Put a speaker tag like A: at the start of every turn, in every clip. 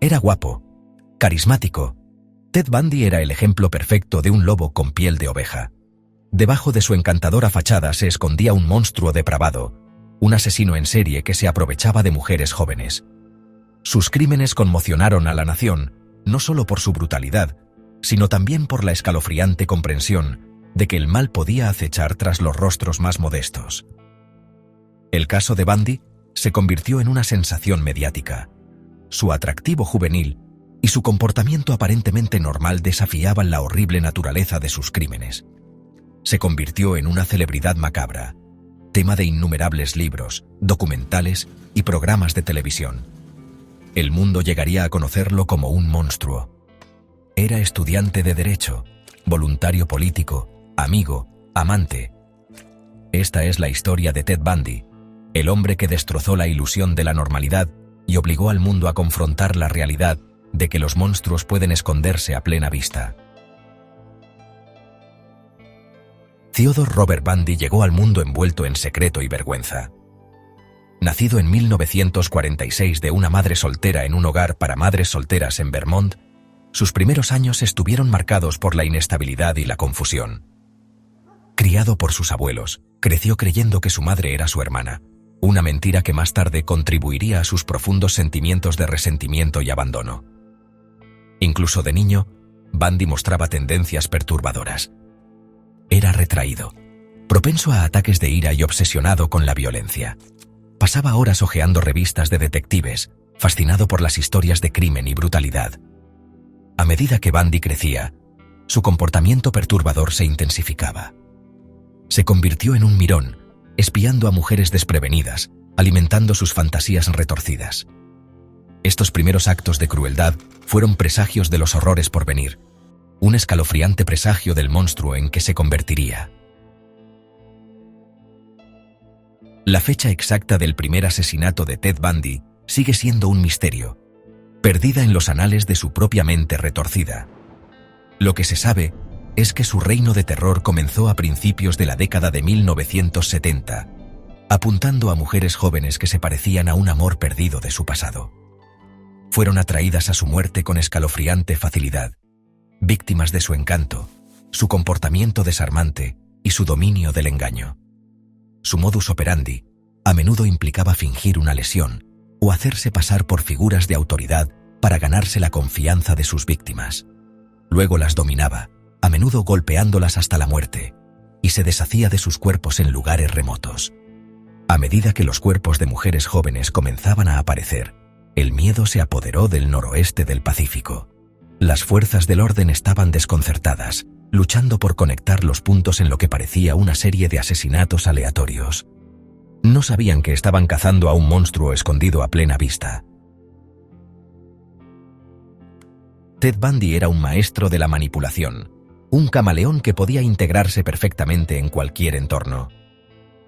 A: Era guapo, carismático. Ted Bundy era el ejemplo perfecto de un lobo con piel de oveja. Debajo de su encantadora fachada se escondía un monstruo depravado, un asesino en serie que se aprovechaba de mujeres jóvenes. Sus crímenes conmocionaron a la nación, no solo por su brutalidad, sino también por la escalofriante comprensión de que el mal podía acechar tras los rostros más modestos. El caso de Bundy se convirtió en una sensación mediática. Su atractivo juvenil y su comportamiento aparentemente normal desafiaban la horrible naturaleza de sus crímenes. Se convirtió en una celebridad macabra, tema de innumerables libros, documentales y programas de televisión. El mundo llegaría a conocerlo como un monstruo. Era estudiante de Derecho, voluntario político, amigo, amante. Esta es la historia de Ted Bundy, el hombre que destrozó la ilusión de la normalidad y obligó al mundo a confrontar la realidad de que los monstruos pueden esconderse a plena vista. Theodore Robert Bundy llegó al mundo envuelto en secreto y vergüenza. Nacido en 1946 de una madre soltera en un hogar para madres solteras en Vermont, sus primeros años estuvieron marcados por la inestabilidad y la confusión. Criado por sus abuelos, creció creyendo que su madre era su hermana, una mentira que más tarde contribuiría a sus profundos sentimientos de resentimiento y abandono. Incluso de niño, Bundy mostraba tendencias perturbadoras. Era retraído, propenso a ataques de ira y obsesionado con la violencia. Pasaba horas hojeando revistas de detectives, fascinado por las historias de crimen y brutalidad. A medida que Bundy crecía, su comportamiento perturbador se intensificaba. Se convirtió en un mirón, espiando a mujeres desprevenidas, alimentando sus fantasías retorcidas. Estos primeros actos de crueldad fueron presagios de los horrores por venir, un escalofriante presagio del monstruo en que se convertiría. La fecha exacta del primer asesinato de Ted Bundy sigue siendo un misterio, perdida en los anales de su propia mente retorcida. Lo que se sabe es que su reino de terror comenzó a principios de la década de 1970, apuntando a mujeres jóvenes que se parecían a un amor perdido de su pasado. Fueron atraídas a su muerte con escalofriante facilidad, víctimas de su encanto, su comportamiento desarmante y su dominio del engaño. Su modus operandi a menudo implicaba fingir una lesión o hacerse pasar por figuras de autoridad para ganarse la confianza de sus víctimas. Luego las dominaba, a menudo golpeándolas hasta la muerte, y se deshacía de sus cuerpos en lugares remotos. A medida que los cuerpos de mujeres jóvenes comenzaban a aparecer, el miedo se apoderó del noroeste del Pacífico. Las fuerzas del orden estaban desconcertadas, luchando por conectar los puntos en lo que parecía una serie de asesinatos aleatorios. No sabían que estaban cazando a un monstruo escondido a plena vista. Ted Bundy era un maestro de la manipulación, un camaleón que podía integrarse perfectamente en cualquier entorno.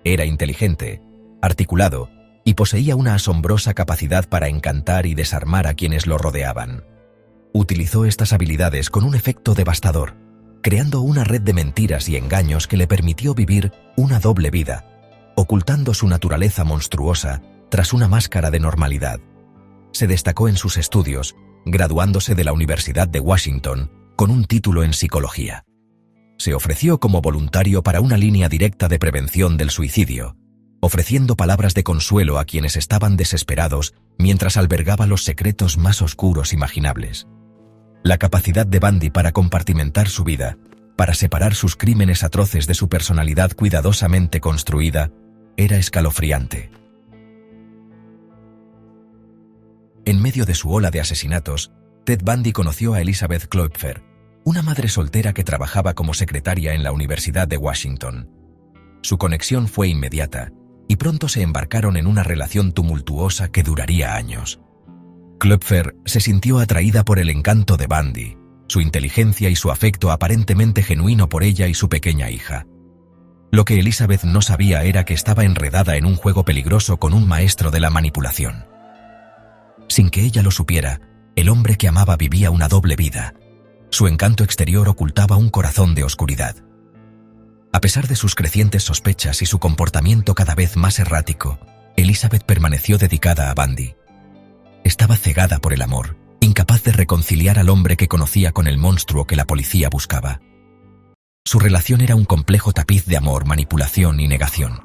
A: Era inteligente, articulado y poseía una asombrosa capacidad para encantar y desarmar a quienes lo rodeaban. Utilizó estas habilidades con un efecto devastador, creando una red de mentiras y engaños que le permitió vivir una doble vida, ocultando su naturaleza monstruosa tras una máscara de normalidad. Se destacó en sus estudios, graduándose de la Universidad de Washington con un título en psicología. Se ofreció como voluntario para una línea directa de prevención del suicidio, ofreciendo palabras de consuelo a quienes estaban desesperados mientras albergaba los secretos más oscuros imaginables. La capacidad de Bundy para compartimentar su vida, para separar sus crímenes atroces de su personalidad cuidadosamente construida, era escalofriante. En medio de su ola de asesinatos, Ted Bundy conoció a Elizabeth Kloepfer, una madre soltera que trabajaba como secretaria en la Universidad de Washington. Su conexión fue inmediata, y pronto se embarcaron en una relación tumultuosa que duraría años. Kloepfer se sintió atraída por el encanto de Bundy, su inteligencia y su afecto aparentemente genuino por ella y su pequeña hija. Lo que Elizabeth no sabía era que estaba enredada en un juego peligroso con un maestro de la manipulación. Sin que ella lo supiera, el hombre que amaba vivía una doble vida. Su encanto exterior ocultaba un corazón de oscuridad. A pesar de sus crecientes sospechas y su comportamiento cada vez más errático, Elizabeth permaneció dedicada a Bundy. Estaba cegada por el amor incapaz de reconciliar al hombre que conocía con el monstruo que la policía buscaba. Su relación era un complejo tapiz de amor, manipulación y negación.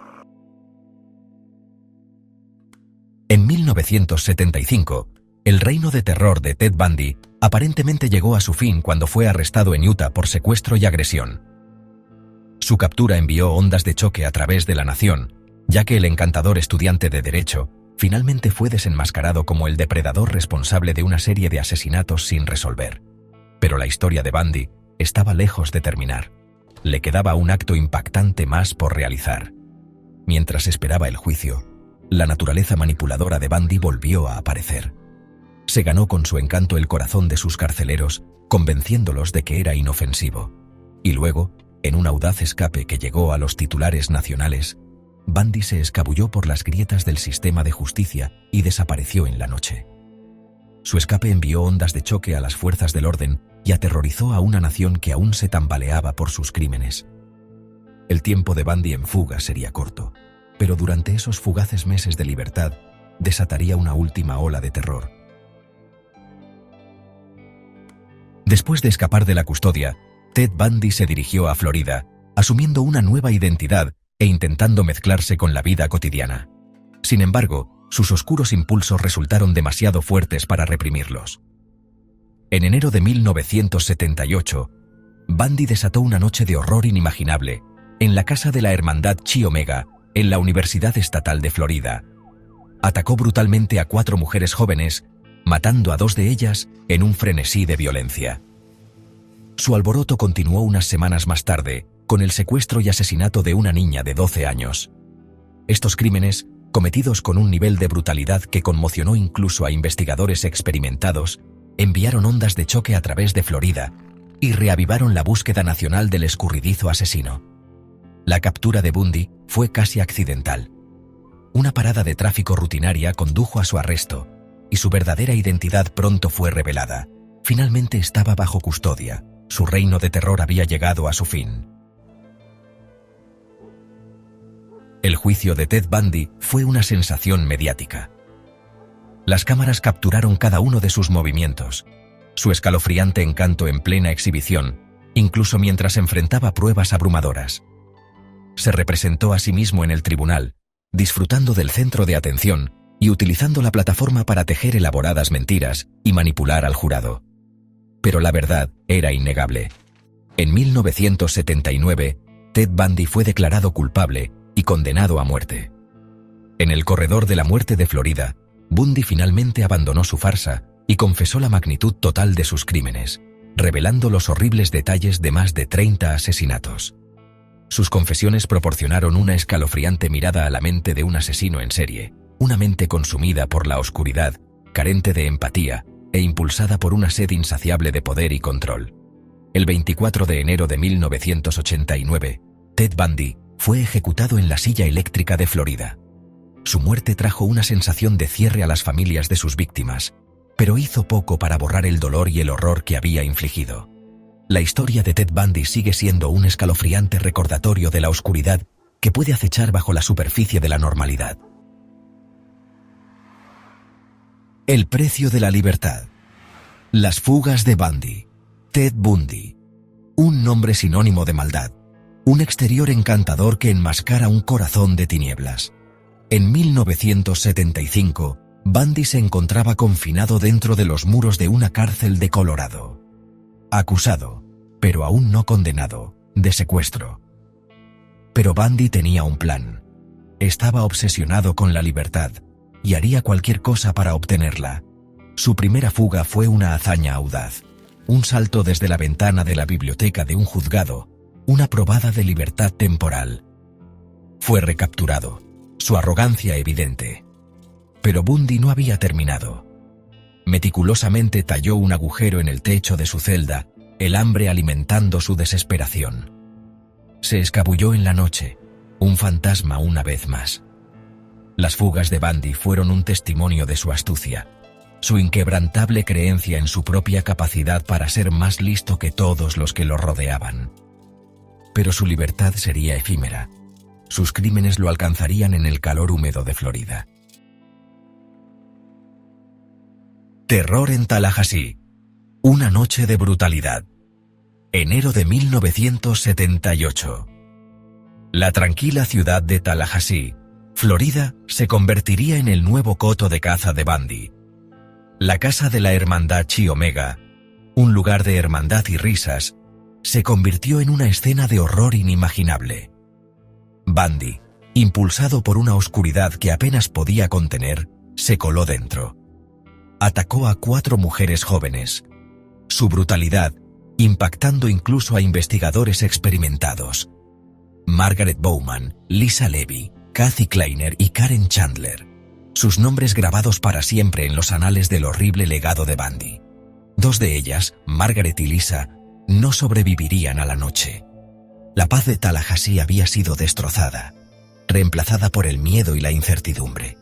A: En 1975, el reino de terror de Ted Bundy aparentemente llegó a su fin cuando fue arrestado en Utah por secuestro y agresión. Su captura envió ondas de choque a través de la nación, ya que el encantador estudiante de Derecho finalmente fue desenmascarado como el depredador responsable de una serie de asesinatos sin resolver. Pero la historia de Bundy estaba lejos de terminar. Le quedaba un acto impactante más por realizar. Mientras esperaba el juicio, la naturaleza manipuladora de Bundy volvió a aparecer. Se ganó con su encanto el corazón de sus carceleros, convenciéndolos de que era inofensivo. Y luego, en un audaz escape que llegó a los titulares nacionales, Bundy se escabulló por las grietas del sistema de justicia y desapareció en la noche. Su escape envió ondas de choque a las fuerzas del orden y aterrorizó a una nación que aún se tambaleaba por sus crímenes. El tiempo de Bundy en fuga sería corto, pero durante esos fugaces meses de libertad desataría una última ola de terror. Después de escapar de la custodia, Ted Bundy se dirigió a Florida, asumiendo una nueva identidad e intentando mezclarse con la vida cotidiana. Sin embargo, sus oscuros impulsos resultaron demasiado fuertes para reprimirlos. En enero de 1978, Bundy desató una noche de horror inimaginable en la casa de la Hermandad Chi Omega, en la Universidad Estatal de Florida. Atacó brutalmente a 4 mujeres jóvenes, matando a 2 de ellas en un frenesí de violencia. Su alboroto continuó unas semanas más tarde, con el secuestro y asesinato de una niña de 12 años. Estos crímenes, cometidos con un nivel de brutalidad que conmocionó incluso a investigadores experimentados, enviaron ondas de choque a través de Florida y reavivaron la búsqueda nacional del escurridizo asesino. La captura de Bundy fue casi accidental. Una parada de tráfico rutinaria condujo a su arresto, y su verdadera identidad pronto fue revelada. Finalmente estaba bajo custodia. Su reino de terror había llegado a su fin. El juicio de Ted Bundy fue una sensación mediática. Las cámaras capturaron cada uno de sus movimientos, su escalofriante encanto en plena exhibición, incluso mientras enfrentaba pruebas abrumadoras. Se representó a sí mismo en el tribunal, disfrutando del centro de atención y utilizando la plataforma para tejer elaboradas mentiras y manipular al jurado. Pero la verdad era innegable. En 1979, Ted Bundy fue declarado culpable y condenado a muerte. En el corredor de la muerte de Florida, Bundy finalmente abandonó su farsa y confesó la magnitud total de sus crímenes, revelando los horribles detalles de más de 30 asesinatos. Sus confesiones proporcionaron una escalofriante mirada a la mente de un asesino en serie, una mente consumida por la oscuridad, carente de empatía e impulsada por una sed insaciable de poder y control. El 24 de enero de 1989, Ted Bundy fue ejecutado en la silla eléctrica de Florida. Su muerte trajo una sensación de cierre a las familias de sus víctimas, pero hizo poco para borrar el dolor y el horror que había infligido. La historia de Ted Bundy sigue siendo un escalofriante recordatorio de la oscuridad que puede acechar bajo la superficie de la normalidad. El precio de la libertad. Las fugas de Bundy. Ted Bundy. Un nombre sinónimo de maldad. Un exterior encantador que enmascara un corazón de tinieblas. En 1975, Bundy se encontraba confinado dentro de los muros de una cárcel de Colorado. Acusado, pero aún no condenado, de secuestro. Pero Bundy tenía un plan. Estaba obsesionado con la libertad y haría cualquier cosa para obtenerla. Su primera fuga fue una hazaña audaz, un salto desde la ventana de la biblioteca de un juzgado, una probada de libertad temporal. Fue recapturado, su arrogancia evidente. Pero Bundy no había terminado. Meticulosamente talló un agujero en el techo de su celda, el hambre alimentando su desesperación. Se escabulló en la noche, un fantasma una vez más. Las fugas de Bundy fueron un testimonio de su astucia, su inquebrantable creencia en su propia capacidad para ser más listo que todos los que lo rodeaban. Pero su libertad sería efímera. Sus crímenes lo alcanzarían en el calor húmedo de Florida. Terror en Tallahassee. Una noche de brutalidad. Enero de 1978. La tranquila ciudad de Tallahassee, Florida, se convertiría en el nuevo coto de caza de Bundy. La casa de la hermandad Chi Omega, un lugar de hermandad y risas, se convirtió en una escena de horror inimaginable. Bundy, impulsado por una oscuridad que apenas podía contener, se coló dentro. Atacó a 4 mujeres jóvenes. Su brutalidad, impactando incluso a investigadores experimentados. Margaret Bowman, Lisa Levy, Kathy Kleiner y Karen Chandler. Sus nombres grabados para siempre en los anales del horrible legado de Bundy. 2 de ellas, Margaret y Lisa, no sobrevivirían a la noche. La paz de Tallahassee había sido destrozada, reemplazada por el miedo y la incertidumbre.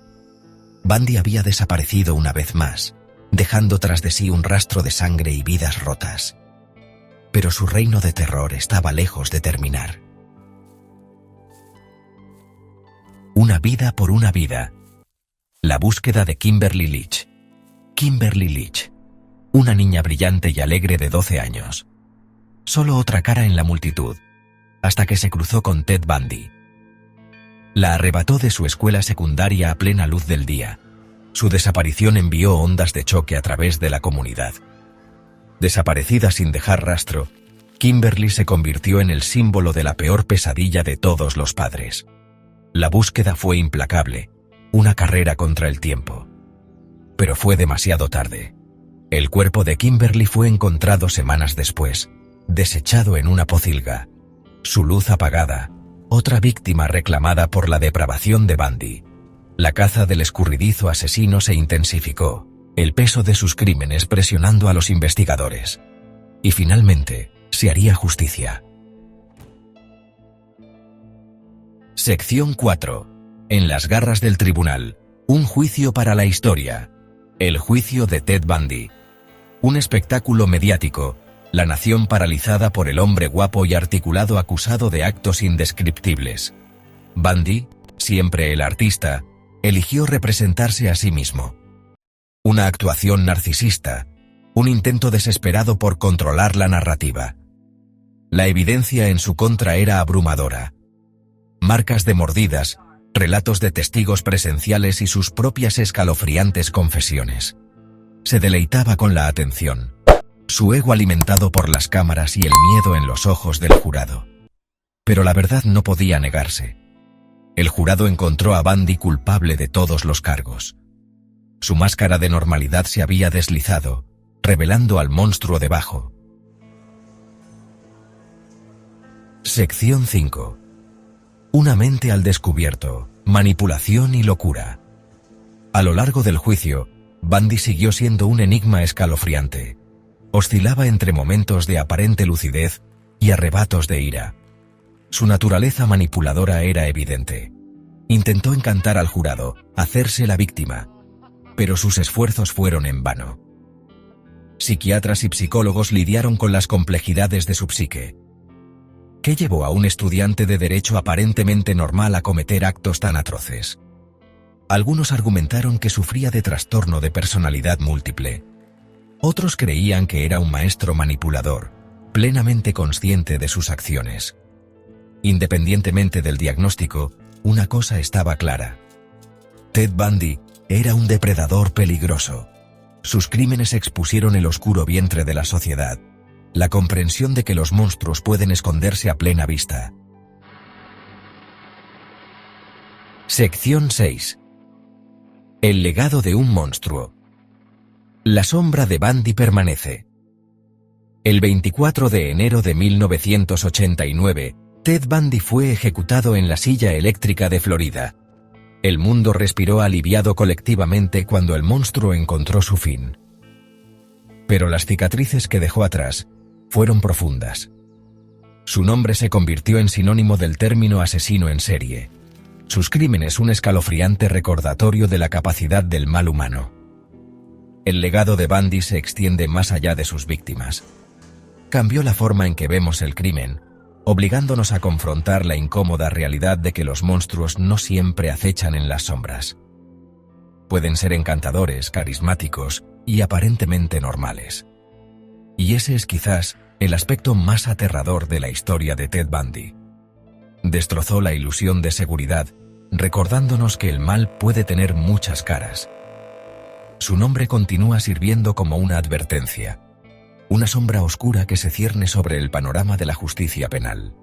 A: Bundy había desaparecido una vez más, dejando tras de sí un rastro de sangre y vidas rotas. Pero su reino de terror estaba lejos de terminar. Una vida por una vida. La búsqueda de Kimberly Leach. Kimberly Leach, una niña brillante y alegre de 12 años. Solo otra cara en la multitud, hasta que se cruzó con Ted Bundy. La arrebató de su escuela secundaria a plena luz del día. Su desaparición envió ondas de choque a través de la comunidad. Desaparecida sin dejar rastro, Kimberly se convirtió en el símbolo de la peor pesadilla de todos los padres. La búsqueda fue implacable, una carrera contra el tiempo. Pero fue demasiado tarde. El cuerpo de Kimberly fue encontrado semanas después, desechado en una pocilga. Su luz apagada, otra víctima reclamada por la depravación de Bundy. La caza del escurridizo asesino se intensificó, el peso de sus crímenes presionando a los investigadores. Y finalmente, se haría justicia. Sección 4. En las garras del tribunal. Un juicio para la historia. El juicio de Ted Bundy. Un espectáculo mediático. La nación paralizada por el hombre guapo y articulado acusado de actos indescriptibles. Bundy, siempre el artista, eligió representarse a sí mismo. Una actuación narcisista, un intento desesperado por controlar la narrativa. La evidencia en su contra era abrumadora. Marcas de mordidas, relatos de testigos presenciales y sus propias escalofriantes confesiones. Se deleitaba con la atención, su ego alimentado por las cámaras y el miedo en los ojos del jurado. Pero la verdad no podía negarse. El jurado encontró a Bundy culpable de todos los cargos. Su máscara de normalidad se había deslizado, revelando al monstruo debajo. Sección 5. Una mente al descubierto, manipulación y locura. A lo largo del juicio, Bundy siguió siendo un enigma escalofriante. Oscilaba entre momentos de aparente lucidez y arrebatos de ira. Su naturaleza manipuladora era evidente. Intentó encantar al jurado, hacerse la víctima, pero sus esfuerzos fueron en vano. Psiquiatras y psicólogos lidiaron con las complejidades de su psique. ¿Qué llevó a un estudiante de derecho aparentemente normal a cometer actos tan atroces? Algunos argumentaron que sufría de trastorno de personalidad múltiple. Otros creían que era un maestro manipulador, plenamente consciente de sus acciones. Independientemente del diagnóstico, una cosa estaba clara. Ted Bundy era un depredador peligroso. Sus crímenes expusieron el oscuro vientre de la sociedad, la comprensión de que los monstruos pueden esconderse a plena vista. Sección 6. El legado de un monstruo. La sombra de Bundy permanece. El 24 de enero de 1989, Ted Bundy fue ejecutado en la silla eléctrica de Florida. El mundo respiró aliviado colectivamente cuando el monstruo encontró su fin. Pero las cicatrices que dejó atrás fueron profundas. Su nombre se convirtió en sinónimo del término asesino en serie. Sus crímenes un escalofriante recordatorio de la capacidad del mal humano. El legado de Bundy se extiende más allá de sus víctimas. Cambió la forma en que vemos el crimen, obligándonos a confrontar la incómoda realidad de que los monstruos no siempre acechan en las sombras. Pueden ser encantadores, carismáticos y aparentemente normales. Y ese es quizás el aspecto más aterrador de la historia de Ted Bundy. Destrozó la ilusión de seguridad, recordándonos que el mal puede tener muchas caras. Su nombre continúa sirviendo como una advertencia, una sombra oscura que se cierne sobre el panorama de la justicia penal.